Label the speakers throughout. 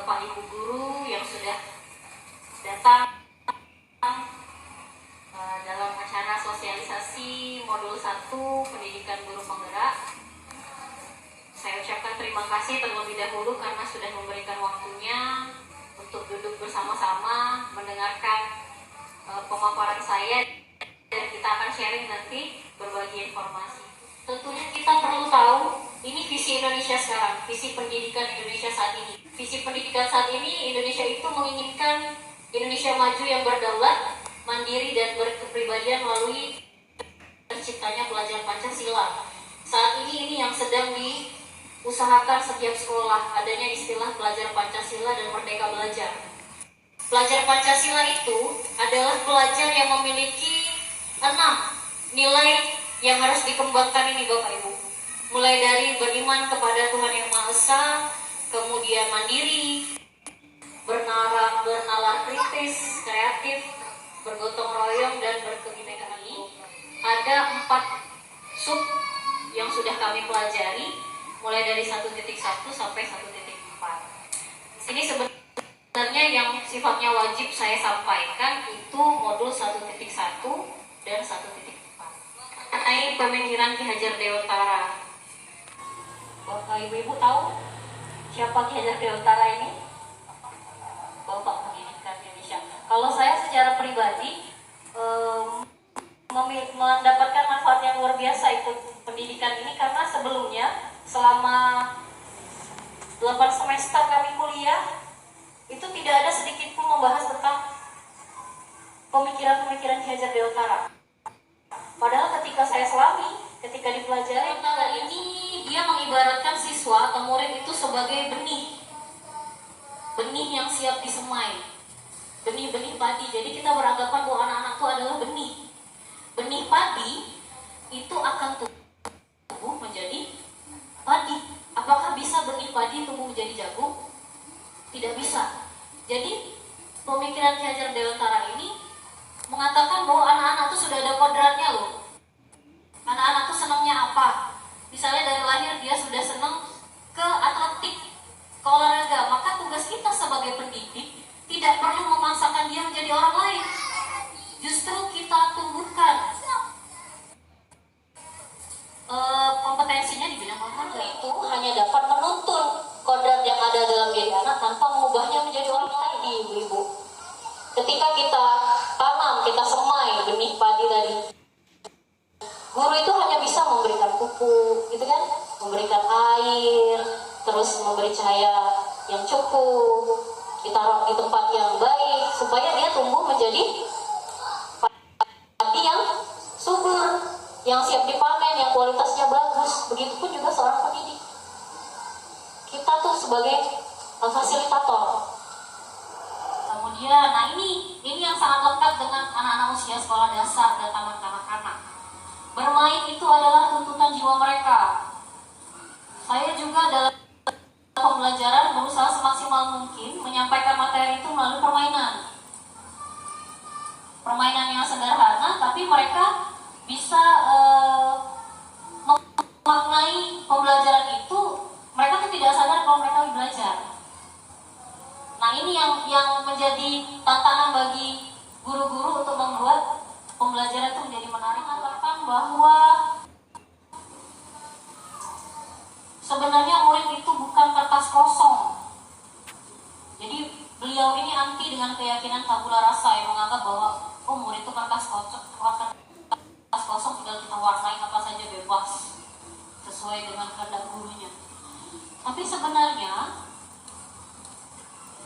Speaker 1: Bapak Ibu guru yang sudah datang dalam acara sosialisasi modul 1 pendidikan guru penggerak. Saya ucapkan terima kasih terlebih dahulu karena sudah memberikan waktunya untuk duduk bersama-sama mendengarkan pemaparan saya, dan kita akan sharing nanti berbagi informasi. Tentunya kita perlu tahu ini visi Indonesia sekarang, visi pendidikan Indonesia saat ini. Visi pendidikan saat ini, Indonesia itu menginginkan Indonesia maju yang berdaulat, mandiri dan berkepribadian melalui terciptanya pelajaran Pancasila. Saat ini yang sedang diusahakan setiap sekolah, adanya istilah pelajar Pancasila dan Merdeka Belajar. Pelajar Pancasila itu adalah pelajar yang memiliki 6 nilai yang harus dikembangkan ini Bapak Ibu. Mulai dari beriman kepada Tuhan Yang Maha Esa, kemudian mandiri, bernalar kritis, kreatif, bergotong royong, dan berkebinekaan. Ada 4 sub yang sudah kami pelajari, mulai dari 1.1 sampai 1.4. Sini sebenarnya yang sifatnya wajib saya sampaikan itu modul 1.1 dan 1.4. Mengenai pemikiran Ki Hajar Dewantara. Bapak Ibu tahu siapa Ki Hajar Dewantara ini? Bapak Pendidikan Indonesia. Kalau saya secara pribadi mendapatkan manfaat yang luar biasa ikut pendidikan ini, karena sebelumnya selama 8 semester kami kuliah itu tidak ada sedikit pun membahas tentang pemikiran-pemikiran Ki Hajar Dewantara. Padahal ketika saya selami, ketika dipelajari ini, dia mengibaratkan siswa atau murid itu sebagai benih yang siap disemai, benih-benih padi. Jadi kita beranggapan bahwa anak-anak itu adalah benih padi itu akan tumbuh menjadi padi. Apakah bisa benih padi tumbuh menjadi jagung? Tidak bisa. Jadi pemikiran Ki Hajar Dewantara ini mengatakan bahwa anak-anak itu sudah ada kodratnya loh. Anak-anak itu senangnya apa? Misalnya dari lahir dia sudah senang ke atletik, ke olahraga. Maka tugas kita sebagai pendidik tidak perlu memaksakan dia menjadi orang lain. Justru kita tumbuhkan kompetensinya di bidang olahraga. Itu hanya dapat menuntun kodrat yang ada dalam diri anak tanpa mengubahnya menjadi orang lain. Ibu-ibu, ketika kita tanam, kita semai benih padi tadi, guru itu hanya bisa memberikan pupuk, gitu kan, memberikan air, terus memberi cahaya yang cukup, ditaruh di tempat yang baik supaya dia tumbuh menjadi padi yang subur, yang siap dipanen, yang kualitasnya bagus. Begitupun juga seorang pendidik. Kita tuh sebagai fasilitator. Kemudian, nah ini yang sangat lengkap dengan anak-anak usia sekolah dasar dan taman kanak-kanak. Bermain itu adalah tuntutan jiwa mereka. Saya juga dalam pembelajaran berusaha semaksimal mungkin menyampaikan materi itu melalui permainan. Permainan yang sederhana, tapi mereka bisa memaknai pembelajaran itu. Mereka tuh tidak sadar kalau mereka belajar. Nah ini yang menjadi tantangan bagi guru-guru untuk membuat pembelajaran itu menjadi menarik. Mengatakan bahwa sebenarnya murid itu bukan kertas kosong. Jadi beliau ini anti dengan keyakinan tabula rasa yang menganggap bahwa murid itu kertas kosong tinggal kita warnai apa saja bebas sesuai dengan kehendak gurunya. Tapi sebenarnya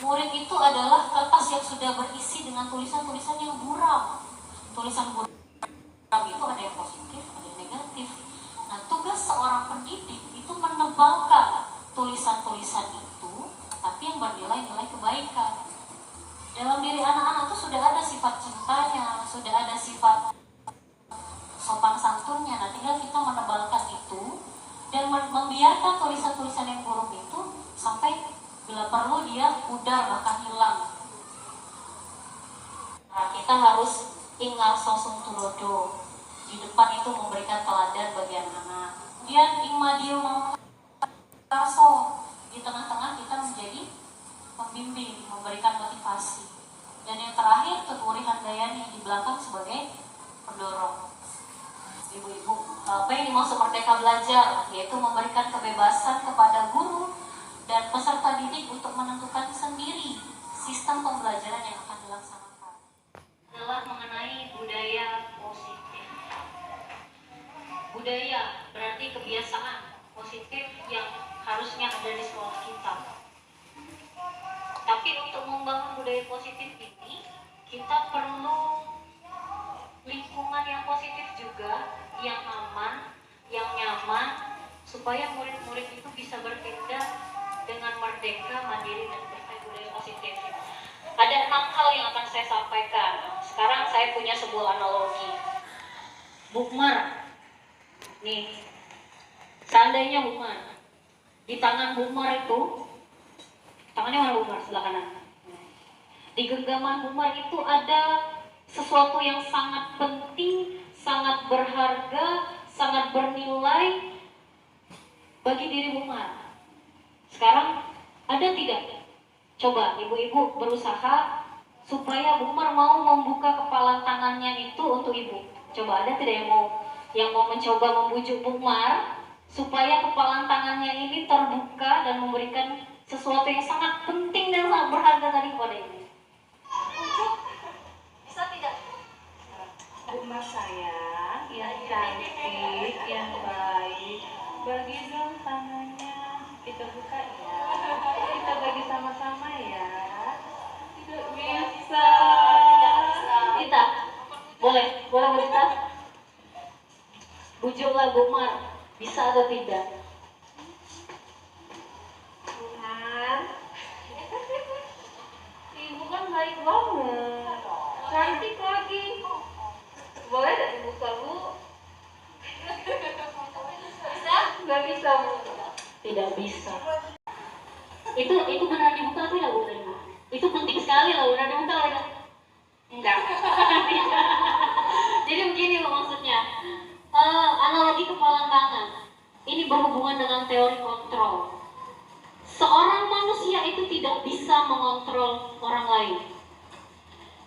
Speaker 1: murid itu adalah kertas yang sudah berisi dengan tulisan-tulisan yang buram. Tulisan buram itu ada yang positif, ada yang negatif. Nah, tugas seorang pendidik itu menebalkan tulisan-tulisan itu, tapi yang bernilai-nilai kebaikan. Dalam diri anak-anak itu sudah ada sifat cintanya, sudah ada sifat sopan santunnya. Nah, tinggal kita menebalkan itu dan membiarkan tulisan-tulisan yang buruk itu sampai bila perlu dia pudar bahkan hilang. Nah, kita harus ingat sosum tulodo. Di depan itu memberikan teladan bagi anak-anak. Kemudian ingmadio mangkaso, di tengah-tengah kita menjadi membimbing, memberikan motivasi. Dan yang terakhir, Tuturi Handayani di belakang sebagai pendorong. Ibu-ibu, apa yang dimaksud merdeka belajar? Yaitu memberikan kebebasan kepada guru dan peserta didik untuk menentukan sendiri sistem pembelajaran yang akan dilaksanakan. Adalah mengenai budaya positif. Budaya berarti kebiasaan positif yang harusnya ada di sekolah kita. Tapi untuk membangun budaya positif ini, kita perlu lingkungan yang positif juga, yang aman, yang nyaman, supaya murid-murid itu bisa bertindak dengan merdeka, mandiri, dan budaya positif. Ada 6 hal yang akan saya sampaikan. Sekarang saya punya sebuah analogi. Bukmar, nih, seandainya Bukmar, di tangan Bukmar itu, tangannya mana Bukmar? Sebelah kanan. Di genggaman Bukmar itu ada sesuatu yang sangat penting, sangat berharga, sangat bernilai bagi diri Bukmar. Sekarang ada tidak? Coba ibu-ibu berusaha supaya Bukmar mau membuka kepala tangannya itu untuk ibu. Coba ada tidak yang mau mencoba membujuk Bukmar supaya kepala tangannya ini terbuka dan memberikan sesuatu yang sangat penting dan sangat berharga tadi kepada ibu. Bisa tidak?
Speaker 2: Bukmar sayang, yang cantik, yang baik, bagi dong tangannya, kita buka ya, kita bagi sama-sama ya. Tidak bisa.
Speaker 1: Kita boleh kita bujuklah Bukmar, bisa atau tidak?
Speaker 2: Bukmar, ibu kan baik banget, cantik lagi. Boleh tak dibuka Bu? Bisa? Nggak bisa Bu.
Speaker 1: Tidak bisa. Itu benar dibuka atau tidak Bu? Itu penting sekali loh, benar dibuka atau enggak? Jadi begini loh maksudnya. Analogi kepala tangan. Ini berhubungan dengan teori kontrol. Seorang manusia itu tidak bisa mengontrol orang lain.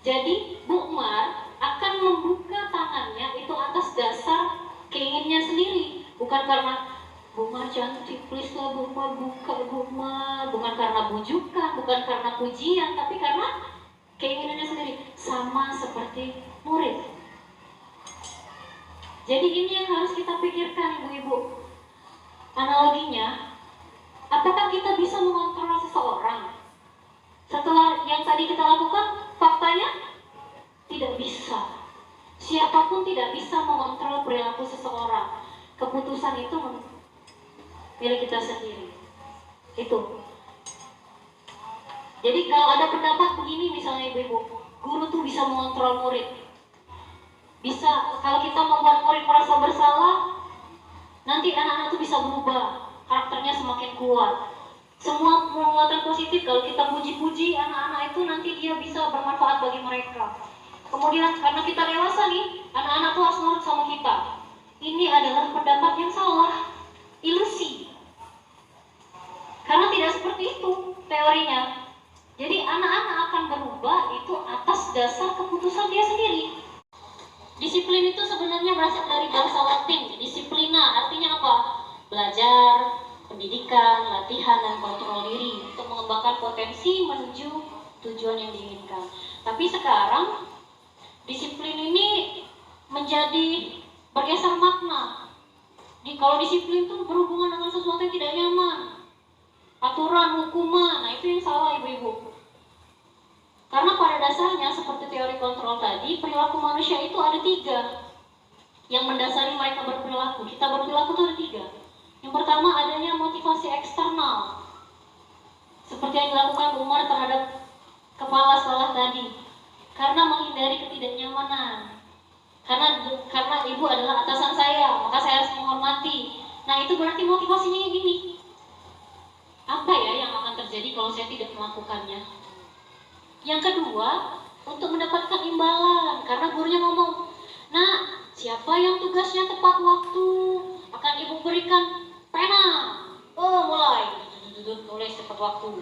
Speaker 1: Jadi Bukmar akan membuka tangannya itu atas dasar keinginannya sendiri, bukan karena Bukmar cantik, please lah Bukmar buka Bukmar, bukan karena bujukan, bukan karena pujian, tapi karena keinginannya sendiri, sama seperti murid. Jadi ini yang harus kita pikirkan ibu-ibu. Analoginya, apakah kita bisa mengontrol seseorang? Setelah yang tadi kita lakukan, faktanya tidak bisa. Siapapun tidak bisa mengontrol perilaku seseorang. Keputusan itu milik kita sendiri. Itu. Jadi kalau ada pendapat begini misalnya ibu-ibu, guru tuh bisa mengontrol murid. Bisa, kalau kita membuat murid merasa bersalah, nanti anak-anak tuh bisa berubah, karakternya semakin kuat. Semua penguatan positif, kalau kita puji-puji anak-anak itu, nanti dia bisa bermanfaat bagi mereka. Kemudian karena kita dewasa nih, anak-anak tuh harus nurut sama kita. Ini adalah pendapat yang salah, ilusi. Karena tidak seperti itu teorinya. Jadi anak-anak akan berubah itu atas dasar keputusan dia sendiri. Disiplin itu sebenarnya berasal dari bahasa Latin, disiplina, artinya apa? Belajar, pendidikan, latihan, dan kontrol diri untuk mengembangkan potensi menuju tujuan yang diinginkan. Tapi sekarang disiplin ini menjadi bergeser makna. Kalau disiplin itu berhubungan dengan sesuatu yang tidak nyaman, aturan, hukuman, nah itu yang salah ibu-ibu. Karena pada dasarnya seperti teori kontrol tadi, perilaku manusia itu ada 3 yang mendasari mereka berperilaku. Kita berperilaku itu ada 3. Yang pertama adanya motivasi eksternal, seperti yang dilakukan Umar terhadap kepala sekolah tadi. Karena menghindari ketidaknyamanan. Karena ibu adalah atasan saya, maka saya harus menghormati. Nah itu berarti motivasinya gini. Apa ya yang akan terjadi kalau saya tidak melakukannya? Yang kedua, untuk mendapatkan imbalan. Karena gurunya ngomong, nah siapa yang tugasnya tepat waktu akan ibu berikan pena. Oh mulai, tulis tepat waktu.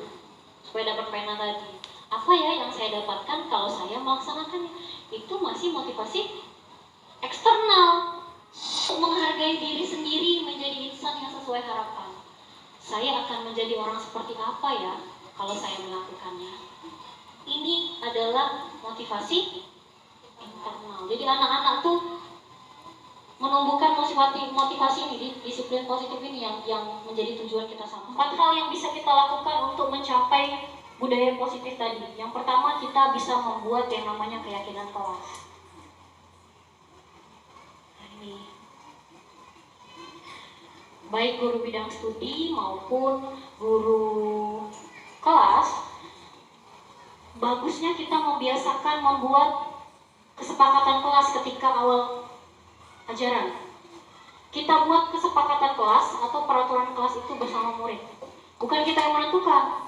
Speaker 1: supaya dapat pena tadi. Apa ya yang saya dapatkan kalau saya melaksanakannya? Itu masih motivasi eksternal. Menghargai diri sendiri, menjadi insan yang sesuai harapan. Saya akan menjadi orang seperti apa ya kalau saya melakukannya? Ini adalah motivasi internal. Jadi anak-anak tuh menumbuhkan motivasi ini, disiplin positif ini yang menjadi tujuan kita sama. 4 hal yang bisa kita lakukan untuk mencapai budaya positif tadi. Yang pertama, kita bisa membuat yang namanya keyakinan kelas. Ini baik guru bidang studi maupun guru kelas, bagusnya kita membiasakan membuat kesepakatan kelas ketika awal ajaran. Kita buat kesepakatan kelas atau peraturan kelas itu bersama murid. Bukan kita yang menentukan.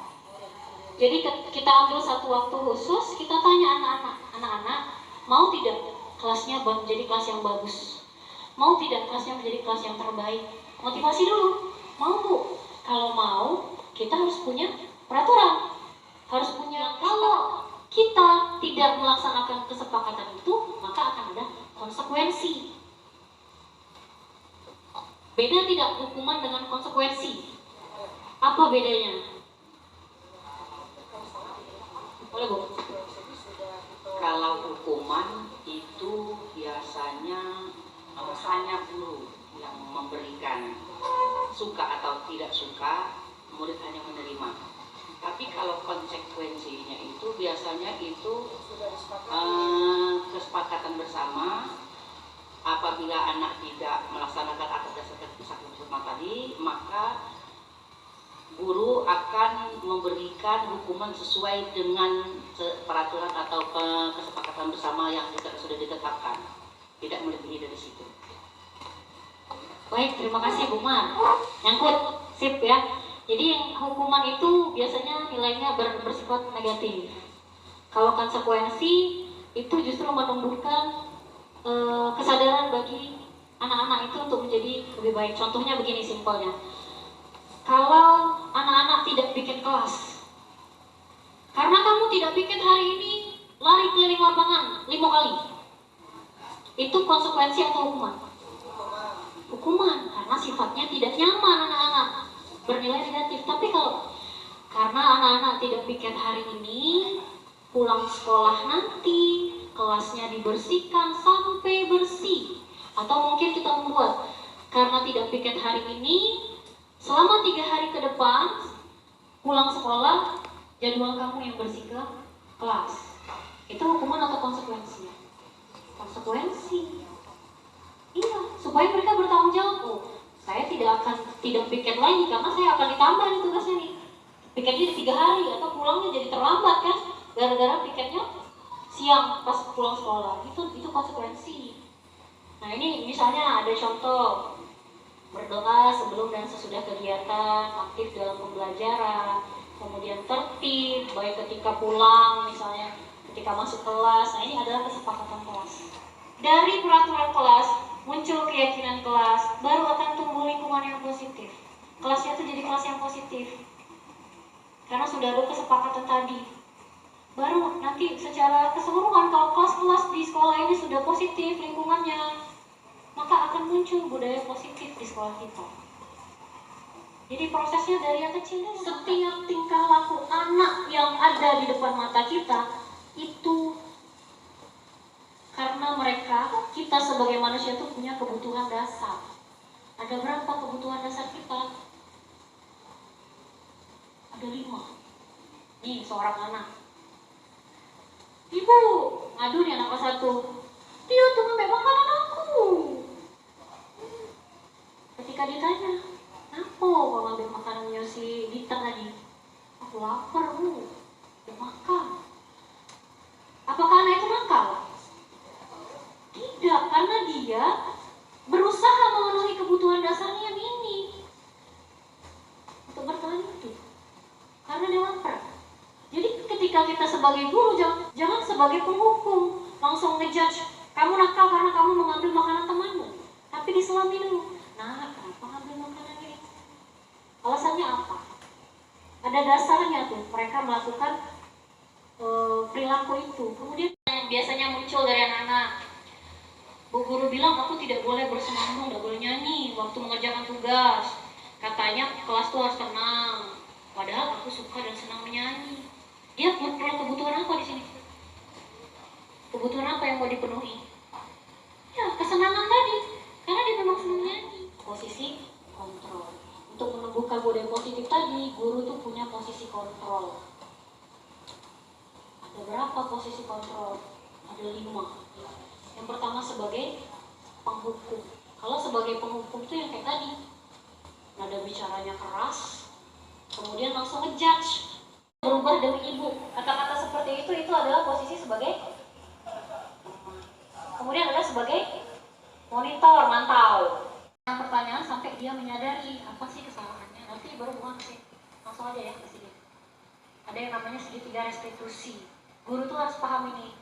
Speaker 1: Jadi kita ambil satu waktu khusus, kita tanya anak-anak, mau tidak kelasnya menjadi kelas yang bagus? Mau tidak kelasnya menjadi kelas yang terbaik? Motivasi dulu. Mau Bu? Kalau mau, kita harus punya peraturan. Harus punya. Kalau kita tidak melaksanakan kesepakatan itu, maka akan ada konsekuensi. Beda tidak hukuman dengan konsekuensi? Apa bedanya? Boleh Bu?
Speaker 3: Kalau hukuman itu biasanya hanya guru yang memberikan, suka atau tidak suka, murid hanya menerima. Tapi kalau konsekuensinya itu biasanya itu kesepakatan bersama. Apabila anak tidak melaksanakan atas dasar kesepakatan tadi, maka guru akan memberikan hukuman sesuai dengan peraturan atau kesepakatan bersama yang sudah ditetapkan, tidak melebihi dari situ.
Speaker 1: Baik, terima kasih Bu Mar. Nyangkut, sip ya. Jadi yang hukuman itu biasanya nilainya bersifat negatif. Kalau konsekuensi itu justru menumbuhkan kesadaran bagi anak-anak itu untuk menjadi lebih baik. Contohnya begini simpelnya. Kalau anak-anak tidak bikin kelas, karena kamu tidak bikin hari ini lari keliling lapangan 5 kali, itu konsekuensi atau hukuman? Hukuman, karena sifatnya tidak nyaman anak-anak, bernilai negatif. Tapi kalau karena anak-anak tidak piket hari ini, pulang sekolah nanti kelasnya dibersihkan sampai bersih. Atau mungkin kita membuat, karena tidak piket hari ini, selama 3 hari ke depan pulang sekolah jadwal kamu yang bersih ke kelas. Itu hukuman atau konsekuensi? Konsekuensi. Iya, supaya mereka bertanggung jawab. Oh, saya tidak piket lagi karena saya akan ditambah nih tugasnya nih. Piketnya di 3 hari atau pulangnya jadi terlambat kan? Gara-gara piketnya siang pas pulang sekolah. Itu konsekuensi. Nah, ini misalnya ada contoh berdoa sebelum dan sesudah kegiatan, aktif dalam pembelajaran, kemudian tertib baik ketika pulang misalnya, ketika masuk kelas. Nah, ini adalah kesepakatan kelas. Dari peraturan kelas muncul keyakinan kelas, baru akan tumbuh lingkungan yang positif. Kelasnya itu jadi kelas yang positif karena sudah ada kesepakatan tadi. Baru nanti secara keseluruhan kalau kelas-kelas di sekolah ini sudah positif lingkungannya, maka akan muncul budaya positif di sekolah kita. Jadi prosesnya dari yang kecil. Setiap tingkah laku anak yang ada di depan mata kita itu karena kita sebagai manusia itu punya kebutuhan dasar. Ada berapa kebutuhan dasar kita? Ada 5. Nih seorang anak, ibu ngadu nih anak kelas 1, dia tuh ngambil makanan aku. Ketika ditanya, kenapa kau ngambil makanannya si Dita tadi? Aku lapar bu, mau makan. Apakah anak itu nakal? Tidak, karena dia berusaha memenuhi kebutuhan dasarnya yang ini untuk bertahan hidup. Karena dia lapar. Jadi ketika kita sebagai guru jangan sebagai penghukum langsung ngejudge kamu nakal karena kamu mengambil makanan temanmu. Tapi diselami dulu. Nah, kenapa ngambil makanan ini? Alasannya apa? ada dasarnya tuh mereka melakukan perilaku itu. Kemudian yang biasanya muncul dari anak-anak, Bu guru bilang aku tidak boleh bersenandung, tidak boleh nyanyi waktu mengerjakan tugas. Katanya kelas tuh harus tenang. Padahal aku suka dan senang menyanyi. Dia punya kebutuhan apa di sini? Kebutuhan apa yang mau dipenuhi? Ya, kesenangan tadi. Karena dia memang senang nyanyi. Posisi kontrol. Untuk menumbuhkan budaya positif tadi, guru tuh punya posisi kontrol. Ada berapa posisi kontrol? Ada 5. Yang pertama sebagai penghukum. Kalau sebagai penghukum tuh yang kayak tadi, nada bicaranya keras, kemudian langsung ngejudge, berubah demi ibu. Kata-kata seperti itu adalah posisi sebagai. Kemudian adalah sebagai monitor, mantau. Pertanyaan sampai dia menyadari apa sih kesalahannya. Nanti baru bukan sih, langsung aja ya ke sini. Ada yang namanya segitiga restitusi. Guru tuh harus paham ini.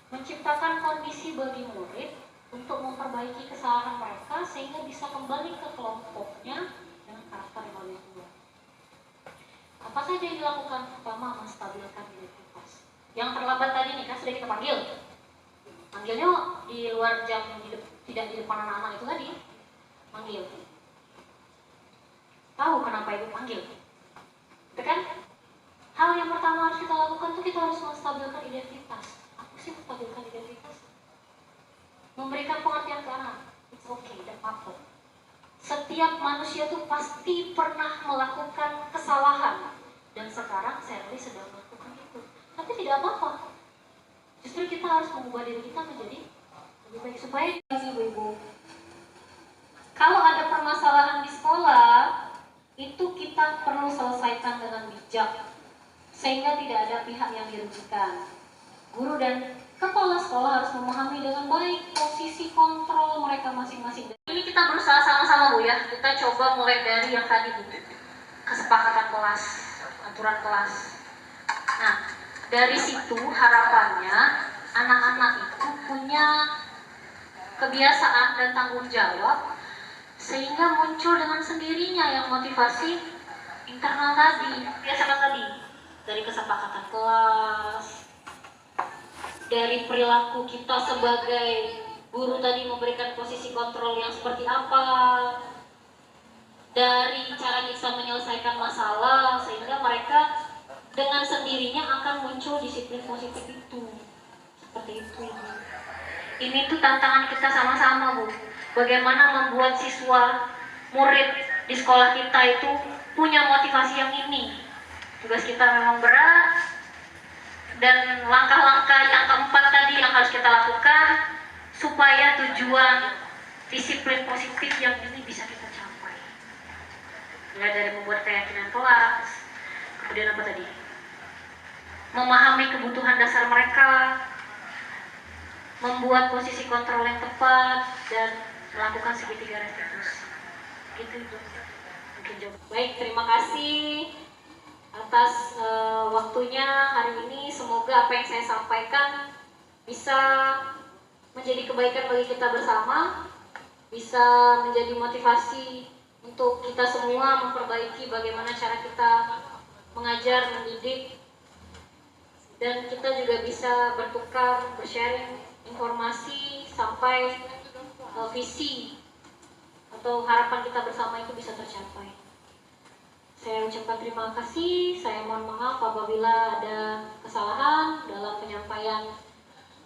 Speaker 1: Menciptakan kondisi bagi murid untuk memperbaiki kesalahan mereka sehingga bisa kembali ke kelompoknya dengan karakter yang lebih kuat. Apa saja yang dilakukan? Pertama, menstabilkan identitas. Yang terlambat tadi nih kan sudah kita panggil. Panggilnya di luar jam, tidak di depan anak-anak itu tadi. Panggil. Tahu kenapa ibu panggil? Itu kan? Hal yang pertama harus kita lakukan tuh kita harus menstabilkan identitas. Apa sih menstabilkan identitas? Memberikan pengertian ke anak. It's okay, dan apa? Setiap manusia tuh pasti pernah melakukan kesalahan. Dan sekarang Sherly sedang melakukan itu. Tapi tidak apa-apa. Justru kita harus mengubah diri kita menjadi lebih baik supaya ibu-ibu. Kalau ada permasalahan di sekolah, itu kita perlu selesaikan dengan bijak, sehingga tidak ada pihak yang dirugikan. Guru dan kepala sekolah harus memahami dengan baik posisi kontrol mereka masing-masing. Ini kita berusaha sama-sama Bu ya. Kita coba mulai dari yang tadi Bu, kesepakatan kelas, aturan kelas. Nah, dari situ harapannya anak-anak itu punya kebiasaan dan tanggung jawab sehingga muncul dengan sendirinya yang motivasi internal tadi. Biasakan tadi dari kesepakatan kelas, dari perilaku kita sebagai guru tadi memberikan posisi kontrol yang seperti apa, dari cara kita menyelesaikan masalah sehingga mereka dengan sendirinya akan muncul disiplin positif itu. Seperti itu Ibu. Ini tuh tantangan kita sama-sama Bu. Bagaimana membuat siswa, murid di sekolah kita itu punya motivasi yang ini. Tugas kita memang berat. Dan langkah-langkah yang keempat tadi yang harus kita lakukan supaya tujuan disiplin positif yang ini bisa kita capai. Mulai dari membuat keyakinan kelas. Kemudian apa tadi? Memahami kebutuhan dasar mereka, membuat posisi kontrol yang tepat, dan melakukan segitiga restitusi. Gitu Ibu. Mungkin jawab. Baik, terima kasih atas waktunya hari ini. Semoga apa yang saya sampaikan bisa menjadi kebaikan bagi kita bersama, bisa menjadi motivasi untuk kita semua memperbaiki bagaimana cara kita mengajar, mendidik, dan kita juga bisa bertukar, bersharing informasi sampai visi atau harapan kita bersama itu bisa tercapai. Saya ucapkan terima kasih, saya mohon maaf apabila ada kesalahan dalam penyampaian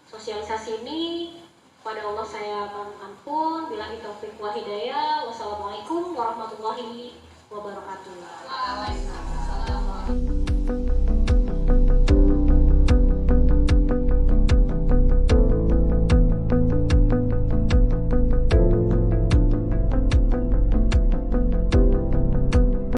Speaker 1: sosialisasi ini. Pada Allah saya mohon ampun. Billahi taufiq wal hidayah. Wassalamualaikum warahmatullahi wabarakatuh.